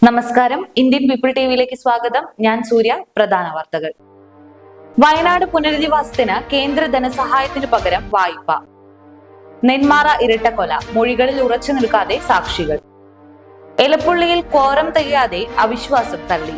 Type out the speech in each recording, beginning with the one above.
നമസ്കാരം, Indian people ടിവിയിലേക്ക് സ്വാഗതം. ഞാൻ സൂര്യ. പ്രധാന വാർത്തകൾ. വയനാട് പുനരധിവാസത്തിന് കേന്ദ്ര ധനസഹായത്തിനു പകരം വായ്പ. നെന്മാറ ഇരട്ടക്കൊല, മൊഴികളിൽ ഉറച്ചു നിൽക്കാതെ സാക്ഷികൾ. എലപ്പുള്ളിയിൽ ക്വാറം തികയാതെ അവിശ്വാസം തള്ളി.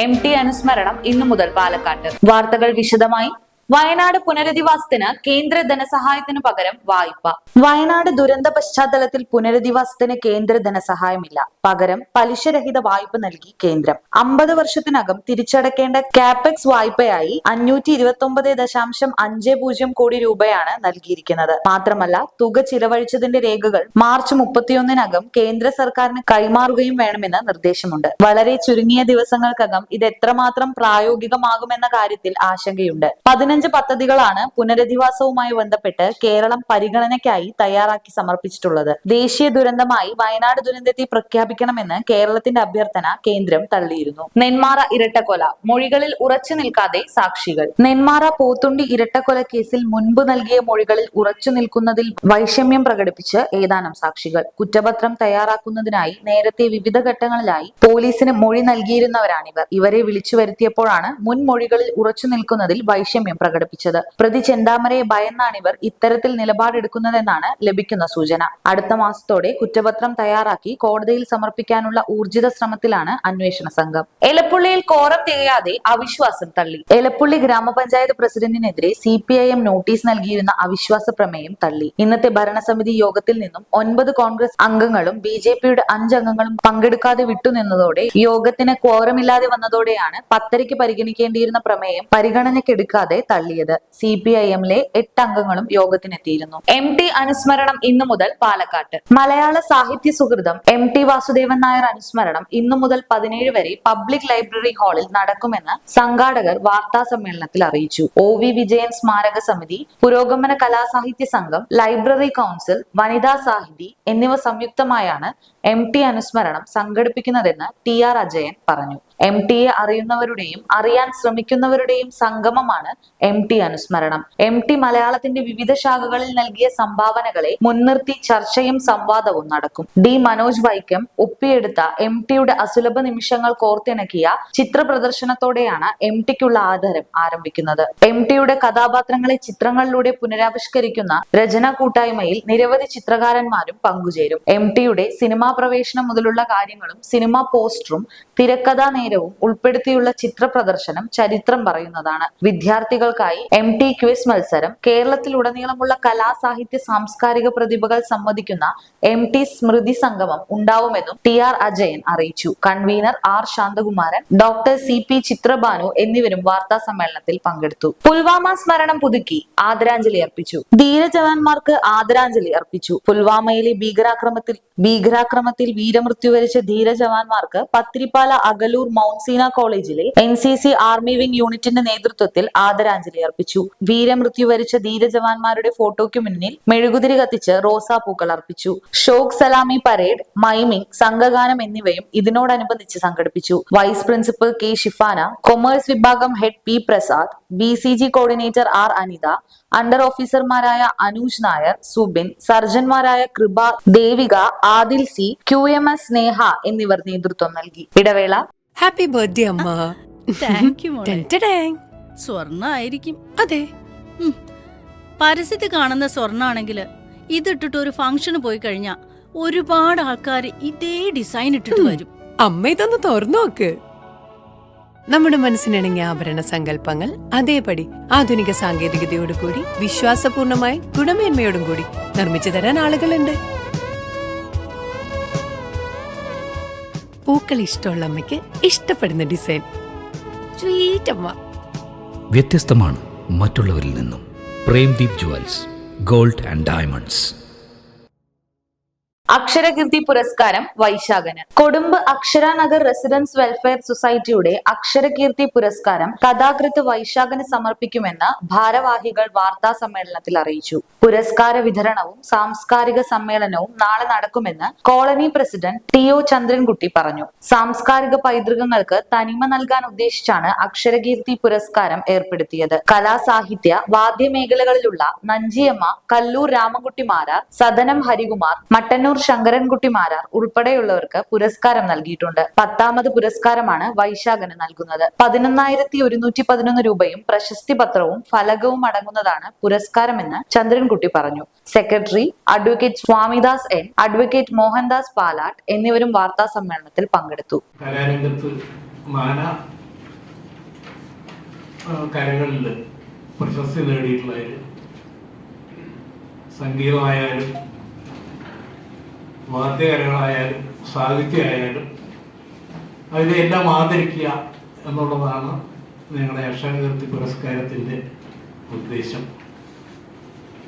MT അനുസ്മരണം ഇന്നു മുതൽ പാലക്കാട്ട്. വാർത്തകൾ വിശദമായി. വയനാട് പുനരധിവാസത്തിന് കേന്ദ്ര ധനസഹായത്തിനു പകരം വായ്പ. വയനാട് ദുരന്ത പശ്ചാത്തലത്തിൽ പുനരധിവാസത്തിന് കേന്ദ്ര ധനസഹായമില്ല. പകരം പലിശരഹിത വായ്പ നൽകി കേന്ദ്രം. 50 വർഷത്തിനകം തിരിച്ചടക്കേണ്ട കാപെക്സ് വായ്പയായി 529.50 കോടി രൂപയാണ് നൽകിയിരിക്കുന്നത്. മാത്രമല്ല, തുക ചിലവഴിച്ചതിന്റെ രേഖകൾ മാർച്ച് 31-നകം കേന്ദ്ര സർക്കാരിന് കൈമാറുകയും വേണമെന്ന് നിർദ്ദേശമുണ്ട്. വളരെ ചുരുങ്ങിയ ദിവസങ്ങൾക്കകം ഇത് എത്രമാത്രം പ്രായോഗികമാകുമെന്ന കാര്യത്തിൽ ആശങ്കയുണ്ട്. 15 പദ്ധതികളാണ് പുനരധിവാസവുമായി ബന്ധപ്പെട്ട് കേരളം പരിഗണനയ്ക്കായി തയ്യാറാക്കി സമർപ്പിച്ചിട്ടുള്ളത്. ദേശീയ ദുരന്തമായി വയനാട് ദുരന്തത്തെ പ്രഖ്യാപിക്കണമെന്ന് കേരളത്തിന്റെ അഭ്യർത്ഥന കേന്ദ്രം തള്ളിയിരുന്നു. നെന്മാറ ഇരട്ടക്കൊല, മൊഴികളിൽ ഉറച്ചു നിൽക്കാതെ സാക്ഷികൾ. നെന്മാറ പോത്തുണ്ടി ഇരട്ടക്കൊല കേസിൽ മുൻപ് നൽകിയ മൊഴികളിൽ ഉറച്ചു നിൽക്കുന്നതിൽ വൈഷമ്യം പ്രകടിപ്പിച്ച് ഏതാനും സാക്ഷികൾ. കുറ്റപത്രം തയ്യാറാക്കുന്നതിനായി നേരത്തെ വിവിധ ഘട്ടങ്ങളിലായി പോലീസിന് മൊഴി നൽകിയിരുന്നവരാണിവർ. ഇവരെ വിളിച്ചു വരുത്തിയപ്പോഴാണ് മുൻ മൊഴികളിൽ ഉറച്ചു നിൽക്കുന്നതിൽ വൈഷമ്യം പ്രകടിപ്പിച്ചത്. പ്രതി ചെന്താമരയെ ഭയന്നാണ് ഇവർ ഇത്തരത്തിൽ നിലപാടെടുക്കുന്നതെന്നാണ് ലഭിക്കുന്ന സൂചന. അടുത്ത മാസത്തോടെ കുറ്റപത്രം തയ്യാറാക്കി കോടതിയിൽ സമർപ്പിക്കാനുള്ള ഊർജിത ശ്രമത്തിലാണ് അന്വേഷണ സംഘം. എലപ്പുള്ളിയിൽ ക്വാറം തികയാതെ അവിശ്വാസം തള്ളി. എലപ്പുള്ളി ഗ്രാമപഞ്ചായത്ത് പ്രസിഡന്റിനെതിരെ CPIM നോട്ടീസ് നൽകിയിരുന്ന അവിശ്വാസ പ്രമേയം തള്ളി. ഇന്നത്തെ ഭരണസമിതി യോഗത്തിൽ നിന്നും 9 കോൺഗ്രസ് അംഗങ്ങളും BJPയുടെ 5 അംഗങ്ങളും പങ്കെടുക്കാതെ വിട്ടുനിന്നതോടെ യോഗത്തിന് ക്വാറമില്ലാതെ വന്നതോടെയാണ് 10:30 പരിഗണിക്കേണ്ടിയിരുന്ന പ്രമേയം പരിഗണനയ്ക്കെടുക്കാതെ തള്ളിയത്. CPIMലെ 8 അംഗങ്ങളും യോഗത്തിനെത്തിയിരുന്നു. MT അനുസ്മരണം ഇന്നു മുതൽ പാലക്കാട്ട്. മലയാള സാഹിത്യ സുഹൃതം MT വാസുദേവൻ നായർ അനുസ്മരണം ഇന്നു മുതൽ 17 വരെ പബ്ലിക് ലൈബ്രറി ഹാളിൽ നടക്കുമെന്ന് സംഘാടകർ വാർത്താ സമ്മേളനത്തിൽ അറിയിച്ചു. OV വിജയൻ സ്മാരക സമിതി, പുരോഗമന കലാസാഹിത്യ സംഘം, ലൈബ്രറി കൗൺസിൽ, വനിതാ സാഹിതി എന്നിവ സംയുക്തമായാണ് MT അനുസ്മരണം സംഘടിപ്പിക്കുന്നതെന്ന് TR അജയൻ പറഞ്ഞു. MTയെ അറിയുന്നവരുടെയും അറിയാൻ ശ്രമിക്കുന്നവരുടെയും സംഗമമാണ് MT അനുസ്മരണം. MT മലയാളത്തിന്റെ വിവിധ ശാഖകളിൽ നൽകിയ സംഭാവനകളെ മുൻനിർത്തി ചർച്ചയും സംവാദവും നടക്കും. D മനോജ് വൈക്കം ഒപ്പിയെടുത്ത MTയുടെ അസുലഭ നിമിഷങ്ങൾ കോർത്തിണക്കിയ ചിത്ര പ്രദർശനത്തോടെയാണ് MTക്കുള്ള ആദരം ആരംഭിക്കുന്നത്. MTയുടെ കഥാപാത്രങ്ങളെ ചിത്രങ്ങളിലൂടെ പുനരാവിഷ്കരിക്കുന്ന രചനാ കൂട്ടായ്മയിൽ നിരവധി ചിത്രകാരന്മാരും പങ്കുചേരും. MTയുടെ സിനിമാ പ്രവേശനം മുതലുള്ള കാര്യങ്ങളും സിനിമാ പോസ്റ്ററും തിരക്കഥാ നേരവും ഉൾപ്പെടുത്തിയുള്ള ചിത്ര പ്രദർശനം ചരിത്രം പറയുന്നതാണ്. വിദ്യാർത്ഥികൾക്കായി MT ക്വിസ് മത്സരം, കേരളത്തിലുടനീളമുള്ള കലാ സാഹിത്യ സാംസ്കാരിക പ്രതിഭകൾ സംവദിക്കുന്ന MT സ്മൃതി സംഗമം ഉണ്ടാവുമെന്നും TR അജയൻ അറിയിച്ചു. Convener R Santhakumaran, doctor CP Chitrabhanu എന്നിവരും വാർത്താ സമ്മേളനത്തിൽ പങ്കെടുത്തു. പുൽവാമ സ്മരണം പുതുക്കി ആദരാഞ്ജലി അർപ്പിച്ചു. ധീരജവാന്മാർക്ക് ആദരാഞ്ജലി അർപ്പിച്ചു. പുൽവാമയിലെ ഭീകരാക്രമത്തിൽ വീരമൃത്യു വരിച്ച ധീരജവാന്മാർക്ക് പത്തിരിപ്പാല അകലൂർ മൗണ്ട് സീന കോളേജിലെ NCC ആർമി വിംഗ് യൂണിറ്റിന്റെ നേതൃത്വത്തിൽ ആദരാഞ്ജലി അർപ്പിച്ചു. വീരമൃത്യു വരിച്ച ധീരജവാന്മാരുടെ ഫോട്ടോയ്ക്ക് മുന്നിൽ മെഴുകുതിരി കത്തിച്ച് റോസാപ്പൂക്കൾ അർപ്പിച്ചു. ഷോക്ക് സലാമി പരേഡ്, മൈമിംഗ്, സംഘഗാനം എന്നിവയും ഇതിനോടനുബന്ധിച്ച് സംഘടിപ്പിച്ചു. Vice principal K Shifana, commerce വിഭാഗം head P Prasad, BCG coordinator R Anitha, under ഓഫീസർമാരായ അനൂജ് നായർ, സുബിൻ, സർജൻമാരായ കൃപ, ദേവിക, ആദിൽ C, QMS സ്നേഹ എന്നിവർ നേതൃത്വം നൽകി. ഇടവേള. ഹാപ്പി ബർത്ത്ഡേ അമ്മ. താങ്ക് യു മോളെ. സ്വർണ്ണ ആയിരിക്കും. അതെ, പരസ്യത്തിൽ കാണുന്ന സ്വർണ്ണാണെങ്കിൽ ഇതിട്ടിട്ട് ഒരു ഫംഗ്ഷന് പോയി കഴിഞ്ഞാ ഒരുപാട് ആൾക്കാർ ഇതേ ഡിസൈൻ ഇട്ടിട്ട് വരും. അമ്മ ഇതൊന്ന് തുറന്നു നോക്ക്. നമ്മുടെ മനസ്സിനിണങ്ങിയ ആഭരണ സങ്കല്പങ്ങൾ അതേപടി ആധുനിക സാങ്കേതികതയോടു കൂടി വിശ്വാസപൂർണമായി ഗുണമേന്മയോടും കൂടി നിർമ്മിച്ചു തരാൻ ആളുകളുണ്ട്. പൂക്കൾ ഇഷ്ടമുള്ള അമ്മയ്ക്ക് ഇഷ്ടപ്പെടുന്ന ഡിസൈൻ. സ്വീറ്റ് അമ്മ. വ്യത്യസ്തമാണ് മറ്റുള്ളവരിൽ നിന്നും. Premdeep jewels, gold and diamonds. Aksharakeerthi പുരസ്കാരം വൈശാഖന്. കൊടുമ്പ് അക്ഷരാനഗർ റെസിഡൻസ് വെൽഫെയർ സൊസൈറ്റിയുടെ അക്ഷരകീർത്തി പുരസ്കാരം കഥാകൃത്ത് വൈശാഖന് സമർപ്പിക്കുമെന്ന് ഭാരവാഹികൾ വാർത്താ സമ്മേളനത്തിൽ അറിയിച്ചു. പുരസ്കാര വിതരണവും സാംസ്കാരിക സമ്മേളനവും നാളെ നടക്കുമെന്ന് കോളനി പ്രസിഡന്റ് TO ചന്ദ്രൻകുട്ടി പറഞ്ഞു. സാംസ്കാരിക പൈതൃകങ്ങൾക്ക് തനിമ നൽകാൻ ഉദ്ദേശിച്ചാണ് അക്ഷരകീർത്തി പുരസ്കാരം ഏർപ്പെടുത്തിയത്. കലാസാഹിത്യ വാദ്യമേഖലകളിലുള്ള നഞ്ചിയമ്മ, കല്ലൂർ രാമൻകുട്ടി മാരാർ, സദനം ഹരികുമാർ, മട്ടന്നൂർ കിഷന്നൂർ ശങ്കരൻകുട്ടി മാരാർ ഉൾപ്പെടെയുള്ളവർക്ക് പുരസ്കാരം നൽകിയിട്ടുണ്ട്. 10ാമത് പുരസ്കാരമാണ് വൈശാഖന് നൽകുന്നത്. 11,111 രൂപയും പ്രശസ്തി പത്രവും ഫലകവും അടങ്ങുന്നതാണ് പുരസ്കാരമെന്ന് ചന്ദ്രൻകുട്ടി പറഞ്ഞു. Secretary advocate Swamidas N, advocate Mohandas Palat എന്നിവരും വാർത്താ സമ്മേളനത്തിൽ പങ്കെടുത്തു. കലാരംഗത്ത് കരകളിൽ പ്രശസ്തി നേടിയിട്ടുള്ളവര് സംഗീതമായാലും വാദ്യകലകളായാലും സാഹിത്യമായാലും അതിനെല്ലാം ആദരിക്കുക എന്നുള്ളതാണ് ഞങ്ങളുടെ അക്ഷരകീർത്തി പുരസ്കാരത്തിൻ്റെ ഉദ്ദേശം.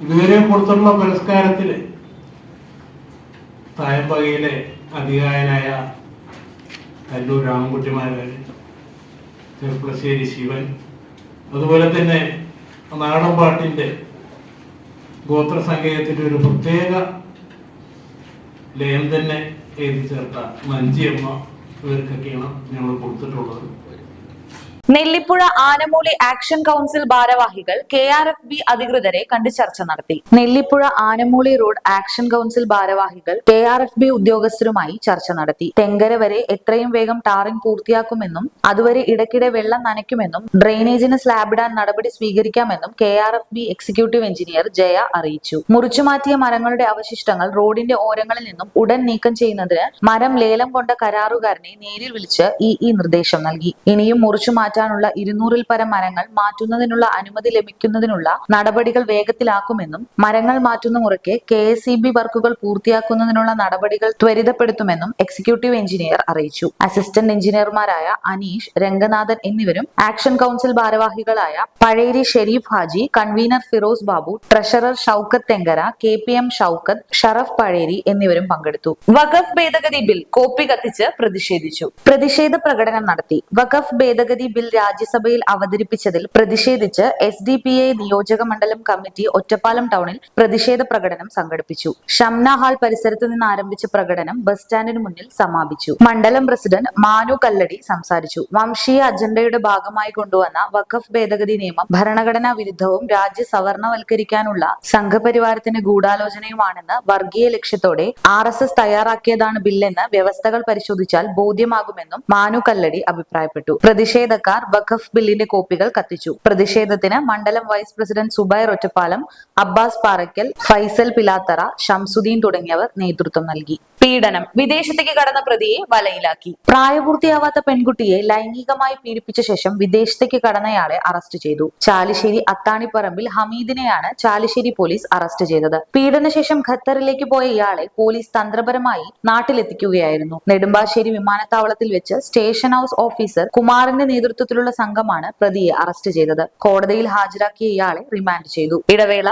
ഇതുവരെ കൊടുത്തുള്ള പുരസ്കാരത്തിൽ തായമ്പകയിലെ അധികായനായ കല്ലൂർ രാമൻകുട്ടിമാരാർ, ചെർപ്പളശ്ശേരി ശിവൻ, അതുപോലെ തന്നെ നാടൻപാട്ടിൻ്റെ ഗോത്ര സംഗീതത്തിൻ്റെ ഒരു പ്രത്യേക ലയം തന്നെ എഴുതി ചേർത്ത മഞ്ചിയമ്മ, ഇവർക്കൊക്കെയാണ് ഞങ്ങൾ കൊടുത്തിട്ടുള്ളത്. നെല്ലിപ്പുഴ ആനമൂളി ആക്ഷൻ കൗൺസിൽ ഭാരവാഹികൾ KRFB അധികൃതരെ കണ്ട് ചർച്ച നടത്തി. Nellipuzha Anamooli road action council ഭാരവാഹികൾ KRFB ഉദ്യോഗസ്ഥരുമായി ചർച്ച നടത്തി. തെങ്കര വരെ എത്രയും വേഗം ടാറിംഗ് പൂർത്തിയാക്കുമെന്നും അതുവരെ ഇടയ്ക്കിടെ വെള്ളം നനയ്ക്കുമെന്നും ഡ്രെയിനേജിന് സ്ലാബിടാൻ നടപടി സ്വീകരിക്കാമെന്നും KRFB എക്സിക്യൂട്ടീവ് എഞ്ചിനീയർ ജയ അറിയിച്ചു. മുറിച്ചുമാറ്റിയ മരങ്ങളുടെ അവശിഷ്ടങ്ങൾ റോഡിന്റെ ഓരങ്ങളിൽ നിന്നും ഉടൻ നീക്കം ചെയ്യുന്നതിന് മരം ലേലം കൊണ്ട കരാറുകാരനെ നേരിൽ വിളിച്ച് EE നിർദ്ദേശം നൽകി. ഇനിയും മുറിച്ചുമാറ്റാനുള്ള 200-ൽ പരം മരങ്ങൾ മാറ്റുന്നതിനുള്ള അനുമതി ലഭിക്കുന്നതിനുള്ള നടപടികൾ വേഗത്തിലാക്കുമെന്നും മരങ്ങൾ മാറ്റുന്ന മുറയ്ക്ക് KSEB വർക്കുകൾ പൂർത്തിയാക്കുന്നതിനുള്ള നടപടികൾ ത്വരിതപ്പെടുത്തുമെന്നും എക്സിക്യൂട്ടീവ് എഞ്ചിനീയർ അറിയിച്ചു. അസിസ്റ്റന്റ് എഞ്ചിനീയർമാരായ അനീഷ്, രംഗനാഥൻ എന്നിവരും ആക്ഷൻ കൗൺസിൽ ഭാരവാഹികളായ Pazheri Sherif Haji, convener Firoz Babu, treasurer Shoukath Thenkara, KPM Shoukath, Sharaf Pazheri എന്നിവരും പങ്കെടുത്തു. വഖഫ് ഭേദഗതി ബിൽ കോപ്പി കത്തിച്ച് പ്രതിഷേധിച്ചു. പ്രതിഷേധ പ്രകടനം നടത്തി. വഖഫ് ഭേദഗതി ബിൽ രാജ്യസഭയിൽ അവതരിപ്പിച്ചതിൽ പ്രതിഷേധിച്ച് SDPI നിയോജക മണ്ഡലം കമ്മിറ്റി ഒറ്റപ്പാലം ടൗണിൽ പ്രതിഷേധ പ്രകടനം സംഘടിപ്പിച്ചു. ഷംന ഹാൾ പരിസരത്ത് നിന്ന് ആരംഭിച്ച പ്രകടനം ബസ് സ്റ്റാൻഡിന് മുന്നിൽ സമാപിച്ചു. മണ്ഡലം പ്രസിഡന്റ് മാനു കല്ലടി സംസാരിച്ചു. വംശീയ അജണ്ടയുടെ ഭാഗമായി കൊണ്ടുവന്ന വഖഫ് ഭേദഗതി നിയമം ഭരണഘടനാ വിരുദ്ധവും രാജ്യ സവർണവൽക്കരിക്കാനുള്ള സംഘപരിവാരത്തിന്റെ ഗൂഢാലോചനയുമാണെന്ന് വർഗീയ ലക്ഷ്യത്തോടെ RSS തയ്യാറാക്കിയതാണ് ബില്ലെന്ന് വ്യവസ്ഥകൾ പരിശോധിച്ചാൽ ബോധ്യമാകുമെന്നും മാനു കല്ലടി അഭിപ്രായപ്പെട്ടു. പ്രതിഷേധക്കാർ വഖഫ് ബില്ലിന്റെ കോപ്പികൾ കത്തിച്ചു. പ്രതിഷേധത്തിന് മണ്ഡലം വൈസ് പ്രസിഡന്റ് സുബൈർ ഒറ്റപ്പാലം, അബ്ബാസ് പാറയ്ക്കൽ, ഫൈസൽ പിലാത്തറ, ഷംസുദ്ദീൻ തുടങ്ങിയവർ നേതൃത്വം നൽകി. പീഡനം. വിദേശത്തേക്ക് കടന്ന പ്രതിയെ വലയിലാക്കി. പ്രായപൂർത്തിയാവാത്ത പെൺകുട്ടിയെ ലൈംഗികമായി പീഡിപ്പിച്ച ശേഷം വിദേശത്തേക്ക് കടന്നയാളെ അറസ്റ്റ് ചെയ്തു. ചാലിശ്ശേരി അത്താണിപ്പറമ്പിൽ ഹമീദിനെയാണ് ചാലിശ്ശേരി പോലീസ് അറസ്റ്റ് ചെയ്തത്. പീഡനശേഷം ഖത്തറിലേക്ക് പോയ ഇയാളെ പോലീസ് തന്ത്രപരമായി നാട്ടിലെത്തിക്കുകയായിരുന്നു. നെടുമ്പാശ്ശേരി വിമാനത്താവളത്തിൽ വെച്ച് സ്റ്റേഷൻ ഹൌസ് ഓഫീസർ കുമാറിന്റെ നേതൃത്വത്തിലുള്ള സംഘമാണ് പ്രതിയെ അറസ്റ്റ് ചെയ്തത്. കോടതിയിൽ ഹാജരാക്കിയ ഇയാളെ റിമാൻഡ് ചെയ്തു. ഇടവേള.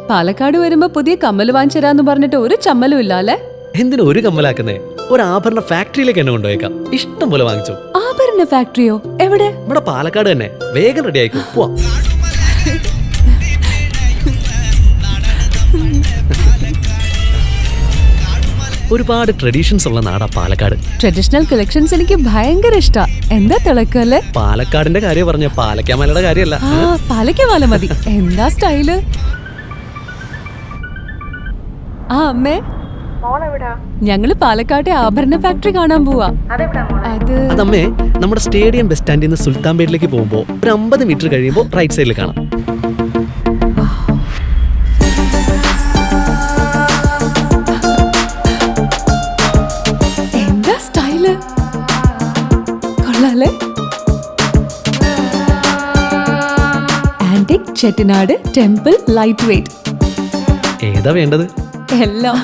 പാലക്കാട് വരുമ്പോ പുതിയ കമ്മൽ വാങ്ങിച്ചരാന്ന് പറഞ്ഞിട്ട് ഒരു ചമ്മലും ഇല്ല അല്ലേ? എന്തിനു ഒരു കമ്മലാക്കുന്നേ? ഒരു ആഭരണ ഫാക്ടറിയിലേക്ക് എന്നെ കൊണ്ടുപോയേക്കാം. ഇഷ്ടം പോലെ വാങ്ങിച്ചോ. ആഭരണ ഫാക്ടറിയോ? എവിടെ? ഇവിടെ പാലക്കാട് തന്നെ. വേഗം റെഡി ആയിക്കോ, പോവാം. ഒരുപാട് ട്രഡീഷൻസ് ഉള്ള നാടാ പാലക്കാട്. ട്രഡീഷണൽ കളക്ഷൻസ് എനിക്ക് ഭയങ്കര ഇഷ്ടാ. എന്താ തിളക്കല്ലേ? പാലക്കാടിന്റെ കാര്യം പറഞ്ഞ പാലക്കാമലയുടെ കാര്യമല്ല. പാലക്കാമല മതി. എന്താ സ്റ്റൈല്? അമ്മേ, ഞങ്ങള് പാലക്കാട്ടെ ആഭരണ ഫാക്ടറി കാണാൻ പോവാ. അതമ്മേ, നമ്മുടെ സ്റ്റേഡിയം ബസ് സ്റ്റാൻഡിൽ നിന്ന് സുൽത്താൻപേട്ടിലേക്ക് പോകുമ്പോ ഒരു 50 മീറ്റർ കഴിയുമ്പോ റൈറ്റ് സൈഡിൽ കാണാം. എന്താ സ്റ്റൈല്? കൊള്ളാലേ? Antique Chettinad temple light weight. ഏതാ വേണ്ടത്? എല്ലാം.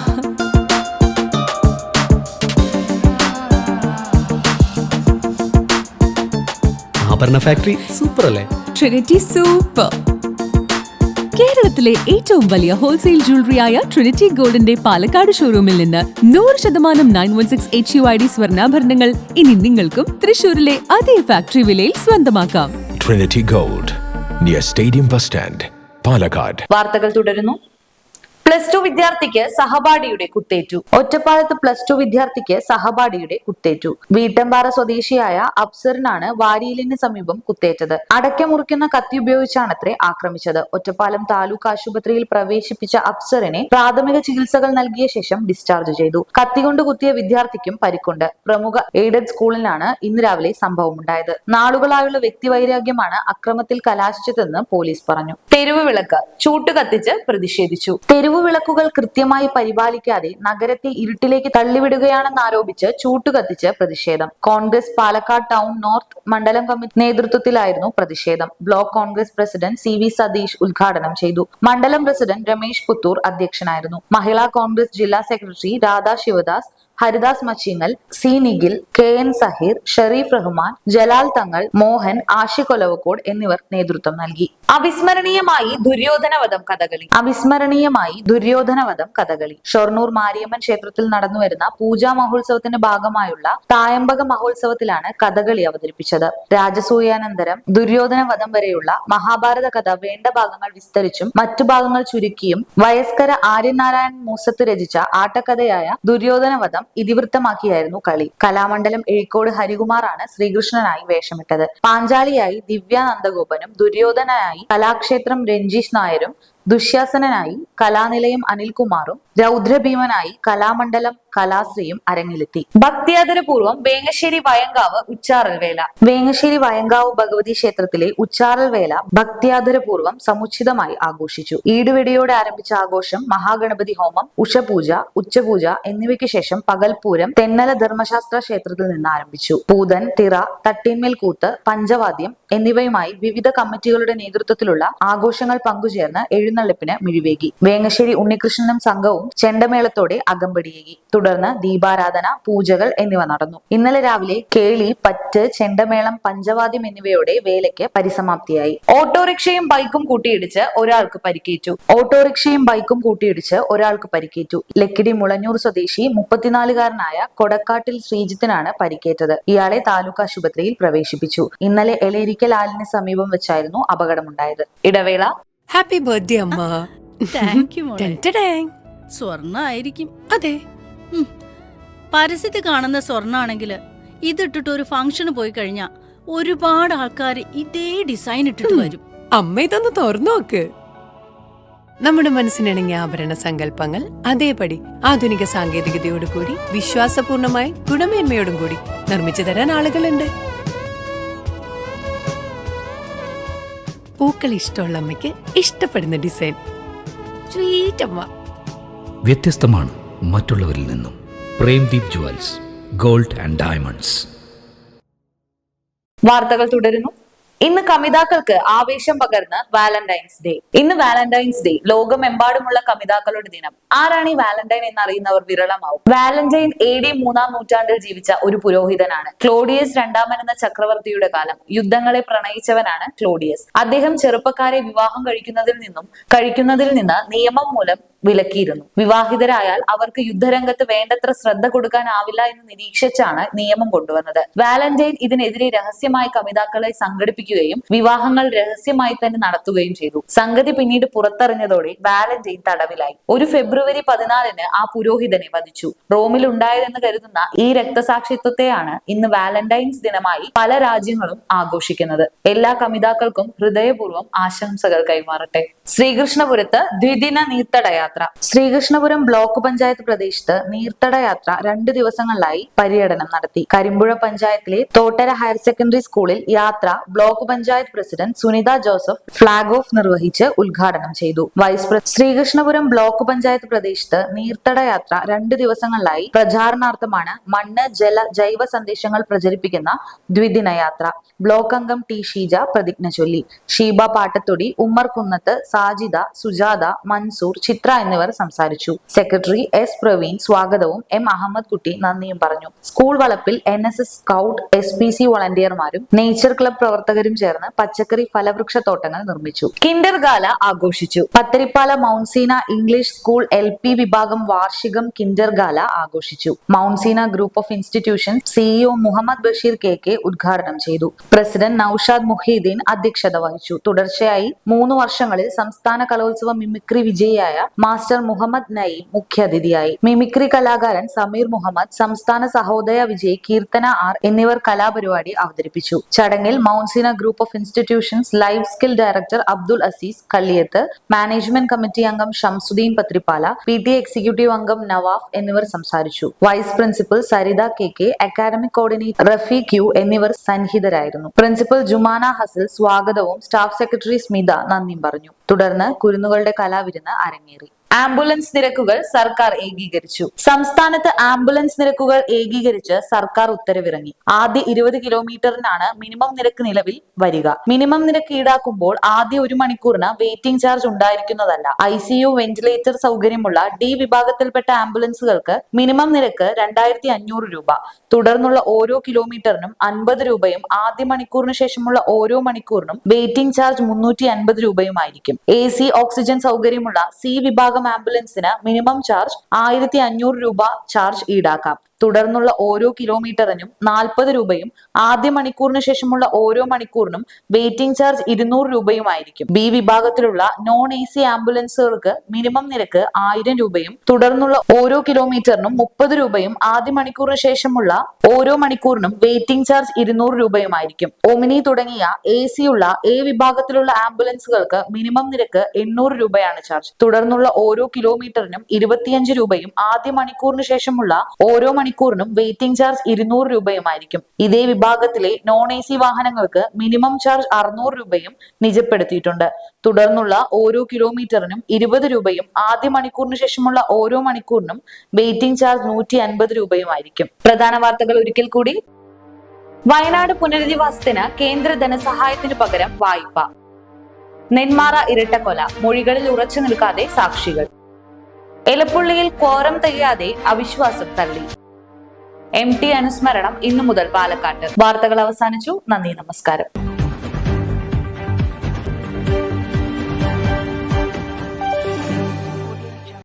ആഭരണ ഫാക്ടറി സൂപ്പർ അല്ലേ? Trinity super. കേരളത്തിലെ ഏറ്റവും വലിയ ഹോൾസെയിൽ ജ്വല്ലറിയായ ട്രിനിറ്റി ഗോൾഡിന്റെ പാലക്കാട് ഷോറൂമിൽ നിന്ന് 100% 916 HUID സ്വർണ്ണാഭരണങ്ങൾ ഇനി നിങ്ങൾക്കും തൃശൂരിലെ അതേ ഫാക്ടറി വിലയിൽ സ്വന്തമാക്കാം. Trinity Gold, near Stadium Bus Stand, Palakkad. വാർത്തകൾ തുടരുന്നു. +2 വിദ്യാർത്ഥിക്ക് സഹപാഠിയുടെ കുത്തേറ്റു. ഒറ്റപ്പാലത്ത് +2 വിദ്യാർത്ഥിക്ക് സഹപാഠിയുടെ കുത്തേറ്റു. വീട്ടമ്പാറ സ്വദേശിയായ അഫ്സറിനാണ് വാരിയലിന് സമീപം കുത്തേറ്റത്. അടയ്ക്ക മുറിക്കുന്ന കത്തി ഉപയോഗിച്ചാണത്രേ ആക്രമിച്ചത്. ഒറ്റപ്പാലം താലൂക്ക് ആശുപത്രിയിൽ പ്രവേശിപ്പിച്ച അഫ്സറിനെ പ്രാഥമിക ചികിത്സകൾ നൽകിയ ശേഷം ഡിസ്ചാർജ് ചെയ്തു. കത്തികൊണ്ട് കുത്തിയ വിദ്യാർത്ഥിക്കും പരിക്കുണ്ട്. പ്രമുഖ എയ്ഡഡ് സ്കൂളിലാണ് ഇന്ന് രാവിലെ സംഭവമുണ്ടായത്. നാളുകളായുള്ള വ്യക്തിവൈരാഗ്യമാണ് അക്രമത്തിൽ കലാശിച്ചതെന്ന് പോലീസ് പറഞ്ഞു. തെരുവ് വിളക്ക് ചൂട്ടുകത്തിച്ച് പ്രതിഷേധിച്ചു. തെരുവ് വിളക്കുകൾ കൃത്യമായി പരിപാലിക്കാതെ നഗരത്തെ ഇരുട്ടിലേക്ക് തള്ളിവിടുകയാണെന്നാരോപിച്ച് ചൂട്ടുകത്തിച്ച് പ്രതിഷേധം. കോൺഗ്രസ് പാലക്കാട് ടൗൺ നോർത്ത് മണ്ഡലം കമ്മിറ്റി നേതൃത്വത്തിലായിരുന്നു പ്രതിഷേധം. Block Congress president CV Satheesh ഉദ്ഘാടനം ചെയ്തു. മണ്ഡലം പ്രസിഡന്റ് രമേശ് പുത്തൂർ അധ്യക്ഷനായിരുന്നു. മഹിളാ കോൺഗ്രസ് ജില്ലാ secretary Radha Sivadas, Haridas Machingal, C Nikhil, KN Saheer, Sherif Rahman, Jalal Thangal, Mohan, Ashiq Olavakkode എന്നിവർ നേതൃത്വം നൽകി. അവിസ്മരണീയമായി ദുര്യോധനവധം കഥകളി. ഷൊർണൂർ മാരിയമ്മൻ ക്ഷേത്രത്തിൽ നടന്നുവരുന്ന പൂജാ മഹോത്സവത്തിന്റെ ഭാഗമായുള്ള തായമ്പക മഹോത്സവത്തിലാണ് കഥകളി അവതരിപ്പിച്ചത്. രാജസൂയാനന്തരം ദുര്യോധനവധം വരെയുള്ള മഹാഭാരത കഥ വേണ്ട ഭാഗങ്ങൾ വിസ്തരിച്ചും മറ്റു ഭാഗങ്ങൾ ചുരുക്കിയും വയസ്കര ആര്യനാരായൺ മൂസത്ത് രചിച്ച ആട്ടക്കഥയായ ദുര്യോധനവധം ഇതിവൃത്തമാക്കിയായിരുന്നു കളി. കലാമണ്ഡലം എഴിക്കോട് ഹരികുമാറാണ് ശ്രീകൃഷ്ണനായി വേഷമിട്ടത്. പാഞ്ചാലിയായി ദിവ്യ നന്ദഗോപനും, ദുര്യോധനായി കലാക്ഷേത്രം രഞ്ജീഷ് നായരും, ദുശ്ശാസനായി കലാനിലയം അനിൽകുമാറും, രൗദ്രഭീമനായി കലാമണ്ഡലം കലാശ്രീയും അരങ്ങിലെത്തി. ഭക്തിയാദരപൂർവ്വം വേങ്ങശ്ശേരി വയങ്കാവ് ഉച്ചാറൽ വേല. വേങ്ങശ്ശേരി വയങ്കാവ് ഭഗവതി ക്ഷേത്രത്തിലെ ഉച്ചാറൽ വേല ഭക്തിയാദരപൂർവ്വം സമുചിതമായി ആഘോഷിച്ചു. ഈടുവെടിയോടെ ആരംഭിച്ച ആഘോഷം മഹാഗണപതി ഹോമം, ഉഷപൂജ, ഉച്ചപൂജ എന്നിവയ്ക്ക് ശേഷം പകൽപൂരം തെന്നല ധർമ്മശാസ്ത്ര ക്ഷേത്രത്തിൽ നിന്ന് ആരംഭിച്ചു. പൂതൻ, തിറ, തട്ടിന്മേൽ കൂത്ത്, പഞ്ചവാദ്യം എന്നിവയുമായി വിവിധ കമ്മിറ്റികളുടെ നേതൃത്വത്തിലുള്ള ആഘോഷങ്ങൾ പങ്കുചേർന്ന് എഴുന്നള്ളിപ്പിന് മിഴിവേകി. വേങ്ങശ്ശേരി ഉണ്ണികൃഷ്ണനും സംഘവും ചെണ്ടമേളത്തോടെ അകമ്പടിയേകി. തുടർന്ന് ദീപാരാധന, പൂജകൾ എന്നിവ നടന്നു. ഇന്നലെ രാവിലെ കേളി, പറ്റ്, ചെണ്ടമേളം, പഞ്ചവാദ്യം എന്നിവയോടെ വേലയ്ക്ക് പരിസമാപ്തിയായി. ഓട്ടോറിക്ഷയും ബൈക്കും കൂട്ടിയിടിച്ച് ഒരാൾക്ക് പരിക്കേറ്റു. ലക്കിടി മുളഞ്ഞൂർ സ്വദേശി 34-കാരനായ കൊടക്കാട്ടിൽ ശ്രീജിത്തിനാണ് പരിക്കേറ്റത്. ഇയാളെ താലൂക്ക് ആശുപത്രിയിൽ പ്രവേശിപ്പിച്ചു. ഇന്നലെ എളേരിക്കൽ ആലിന് സമീപം വെച്ചായിരുന്നു അപകടമുണ്ടായത്. ഇടവേള. ഹാപ്പി ബർത്ത്ഡേ അമ്മ. താങ്ക് യു മോളെ. Ten ten. സ്വർണ്ണ ആയിരിക്കും. അതെ, പരസ്യത്തിൽ കാണുന്ന സ്വർണ്ണാണെങ്കിൽ ഇതിട്ടിട്ട് ഒരു ഫംഗ്ഷന് പോയി കഴിഞ്ഞാ ഒരുപാട് ആൾക്കാർ ഇതേ ഡിസൈൻ ഇട്ടിട്ട് വരും. അമ്മ ഇതൊന്ന് തുറന്നു നോക്ക്. നമ്മുടെ മനസ്സിനിണങ്ങിയ ആഭരണ സങ്കല്പങ്ങൾ അതേപടി ആധുനിക സാങ്കേതികതയോടു കൂടി വിശ്വാസപൂർണമായി ഗുണമേന്മയോടും കൂടി നിർമ്മിച്ചു തരാൻ ആളുകളുണ്ട്. പൂക്കൾ ഇഷ്ടമുള്ള അമ്മയ്ക്ക് ഇഷ്ടപ്പെടുന്ന ഡിസൈൻ. സ്വീറ്റ് അമ്മ. വ്യത്യസ്തമാണ് മറ്റുള്ളവരിൽ നിന്നും. Premdeep jewels, gold and diamonds. വാർത്തകൾ തുടരുന്നു. ഇന്ന് കമിതാക്കൾക്ക് ആവേശം പകർന്ന് വാലന്റൈൻസ് ഡേ. ഇന്ന് വാലന്റൈൻസ് ഡേ. ലോകമെമ്പാടുമുള്ള കമിതാക്കളുടെ ദിനം. ആരാണ് ഈ വാലന്റൈൻ എന്നറിയുന്നവർ വിരളമാവും. വാലന്റൈൻ AD 3-ം നൂറ്റാണ്ടിൽ ജീവിച്ച ഒരു പുരോഹിതനാണ്. ക്ലോഡിയസ് II എന്ന ചക്രവർത്തിയുടെ കാലം. യുദ്ധങ്ങളെ പ്രണയിച്ചവനാണ് ക്ലോഡിയസ്. അദ്ദേഹം ചെറുപ്പക്കാരെ വിവാഹം കഴിക്കുന്നതിൽ നിന്ന് നിയമം മൂലം വിലക്കിയിരുന്നു. വിവാഹിതരായാൽ അവർക്ക് യുദ്ധരംഗത്ത് വേണ്ടത്ര ശ്രദ്ധ കൊടുക്കാനാവില്ല എന്ന് നിരീക്ഷിച്ചാണ് നിയമം കൊണ്ടുവന്നത്. വാലന്റൈൻ ഇതിനെതിരെ രഹസ്യമായി കമിതാക്കളെ സംഘടിപ്പിക്കുകയും വിവാഹങ്ങൾ രഹസ്യമായി തന്നെ നടത്തുകയും ചെയ്തു. സംഗതി പിന്നീട് പുറത്തറിഞ്ഞതോടെ വാലന്റൈൻ തടവിലായി. ഒരു ഫെബ്രുവരി 14-ന് ആ പുരോഹിതനെ വധിച്ചു. റോമിൽ ഉണ്ടായതെന്ന് കരുതുന്ന ഈ രക്തസാക്ഷിത്വത്തെയാണ് ഇന്ന് വാലന്റൈൻസ് ദിനമായി പല രാജ്യങ്ങളും ആഘോഷിക്കുന്നത്. എല്ലാ കമിതാക്കൾക്കും ഹൃദയപൂർവ്വം ആശംസകൾ കൈമാറട്ടെ. ശ്രീകൃഷ്ണപുരത്ത് ദ്വിദിന നീർത്തടയാത്ര. ശ്രീകൃഷ്ണപുരം ബ്ലോക്ക് പഞ്ചായത്ത് പ്രദേശത്ത് നീർത്തടയാത്ര 2 ദിവസങ്ങളിലായി പര്യടനം നടത്തി. കരിമ്പുഴ പഞ്ചായത്തിലെ തോട്ടര ഹയർ സെക്കൻഡറി സ്കൂളിൽ യാത്ര block panchayat president Sunitha Joseph flag off നിർവഹിച്ച് ഉദ്ഘാടനം ചെയ്തു. Vice president Sreekrishnapuram block panchayat പ്രദേശത്ത് നീർത്തടയാത്ര 2 ദിവസങ്ങളിലായി പ്രചാരണാർത്ഥമാണ് മണ്ണ്, ജല, ജൈവ സന്ദേശങ്ങൾ പ്രചരിപ്പിക്കുന്ന ദ്വിദിന യാത്ര. ബ്ലോക്ക് അംഗം T ഷീജ പ്രതിജ്ഞ ചൊല്ലി. ഷീബ പാട്ടത്തൊടി, ഉമ്മർ കുന്നത്ത്, സാജിദ, സുജാത, മൻസൂർ, ചിത്ര എന്നിവർ സംസാരിച്ചു. സെക്രട്ടറി S പ്രവീൺ സ്വാഗതവും M അഹമ്മദ് കുട്ടി നന്ദിയും പറഞ്ഞു. സ്കൂൾ വളപ്പിൽ NSS സ്കൗട്ട്, SPC വോളണ്ടിയർമാരും നേച്ചർ ക്ലബ് പ്രവർത്തകരും ചേർന്ന് പച്ചക്കറി ഫലവൃക്ഷ തോട്ടങ്ങൾ നിർമ്മിച്ചു. കിൻഡർ ഗാല ആഘോഷിച്ചു. Pathirippala Mounseena English school LP വിഭാഗം വാർഷികം കിൻഡർ ഗാല ആഘോഷിച്ചു. Mounseena group of institutions CEO Muhammad Basheer KK ഉദ്ഘാടനം ചെയ്തു. പ്രസിഡന്റ് നൌഷാദ് മുഹീദ്ദീൻ അധ്യക്ഷത വഹിച്ചു. തുടർച്ചയായി 3 വർഷങ്ങളിൽ സംസ്ഥാന കലോത്സവ മിമിക്രി വിജയിയായ മാസ്റ്റർ മുഹമ്മദ് നയീം മുഖ്യാതിഥിയായി. മിമിക്രി കലാകാരൻ സമീർ മുഹമ്മദ്, സംസ്ഥാന സഹോദയ വിജയ്, കീർത്തന ആർ എന്നിവർ കലാപരിപാടി അവതരിപ്പിച്ചു. ചടങ്ങിൽ mount Seena group of institutions life skill director Abdul Azeez Kalliyath, management committee അംഗം ഷംസുദ്ദീൻ പത്രിപ്പാല, PTA എക്സിക്യൂട്ടീവ് അംഗം നവാഫ് എന്നിവർ സംസാരിച്ചു. Vice principal Saritha KK, academic coordinator Rafeeq U എന്നിവർ സന്നിഹിതരായിരുന്നു. പ്രിൻസിപ്പൽ ജുമാന ഹസിൽ സ്വാഗതവും സ്റ്റാഫ് സെക്രട്ടറി സ്മിത നന്ദിയും പറഞ്ഞു. തുടർന്ന് കുരുന്നുകളുടെ കലാവിരുന്ന് അരങ്ങേറി. ആംബുലൻസ് നിരക്കുകൾ സർക്കാർ ഏകീകരിച്ചു. സംസ്ഥാനത്ത് ആംബുലൻസ് നിരക്കുകൾ ഏകീകരിച്ച് സർക്കാർ ഉത്തരവിറങ്ങി. ആദ്യ 20 കിലോമീറ്ററിനാണ് മിനിമം നിരക്ക് നിലവിൽ വരിക. മിനിമം നിരക്ക് ഈടാക്കുമ്പോൾ ആദ്യ 1 മണിക്കൂറിന് വെയിറ്റിംഗ് ചാർജ് ഉണ്ടായിരിക്കുന്നതല്ല. ICU വെന്റിലേറ്റർ സൗകര്യമുള്ള D വിഭാഗത്തിൽപ്പെട്ട ആംബുലൻസുകൾക്ക് മിനിമം നിരക്ക് 2500 രൂപ. തുടർന്നുള്ള ഓരോ കിലോമീറ്ററിനും 50 രൂപയും ആദ്യ മണിക്കൂറിന് ശേഷമുള്ള ഓരോ മണിക്കൂറിനും വെയിറ്റിംഗ് ചാർജ് 350 രൂപയുമായിരിക്കും. AC ഓക്സിജൻ സൗകര്യമുള്ള C വിഭാഗം ആംബുലൻസിന് മിനിമം ചാർജ് 1500 രൂപ ചാർജ് ഈടാക്കാം. തുടർന്നുള്ള ഓരോ കിലോമീറ്ററിനും 40 രൂപയും ആദ്യ മണിക്കൂറിന് ശേഷമുള്ള ഓരോ മണിക്കൂറിനും വെയിറ്റിംഗ് ചാർജ് 200 രൂപയുമായിരിക്കും. B വിഭാഗത്തിലുള്ള നോൺ AC ആംബുലൻസുകൾക്ക് മിനിമം നിരക്ക് 1000 രൂപയും തുടർന്നുള്ള ഓരോ കിലോമീറ്ററിനും 30 രൂപയും ആദ്യ മണിക്കൂറിന് ശേഷമുള്ള ഓരോ മണിക്കൂറിനും വെയിറ്റിംഗ് ചാർജ് 200 രൂപയുമായിരിക്കും. ഒമിനി തുടങ്ങിയ AC ഉള്ള A വിഭാഗത്തിലുള്ള ആംബുലൻസുകൾക്ക് മിനിമം നിരക്ക് 800 രൂപയാണ് ചാർജ്. തുടർന്നുള്ള ഓരോ കിലോമീറ്ററിനും 25 രൂപയും ആദ്യ മണിക്കൂറിന് ശേഷമുള്ള ഓരോ മണിക്കൂറിനും വെയിറ്റിംഗ് ചാർജ് 200 രൂപയുമായിരിക്കും. ഇതേ വിഭാഗത്തിലെ നോൺ AC വാഹനങ്ങൾക്ക് മിനിമം ചാർജ് 600 രൂപയും നിജപ്പെടുത്തിയിട്ടുണ്ട്. തുടർന്നുള്ള ഓരോ കിലോമീറ്ററിനും 20 രൂപയും ആദ്യ മണിക്കൂറിന് ശേഷമുള്ള ഓരോ മണിക്കൂറിനും വെയിറ്റിംഗ് ചാർജ് 150 രൂപയുമായിരിക്കും. പ്രധാന വാർത്തകൾ ഒരിക്കൽ കൂടി. വയനാട് പുനരധിവാസത്തിന് കേന്ദ്ര ധനസഹായത്തിന് പകരം വായ്പ. നെന്മാറ ഇരട്ടക്കൊല, മൊഴികളിൽ ഉറച്ചു നിൽക്കാതെ സാക്ഷികൾ. എലപ്പുള്ളിയിൽ ക്വാറം തികയാതെ അവിശ്വാസം തള്ളി. MT അനുസ്മരണം ഇന്നു മുതൽ പാലക്കാട്ട്. വാർത്തകൾ അവസാനിച്ചു. നന്ദി, നമസ്കാരം.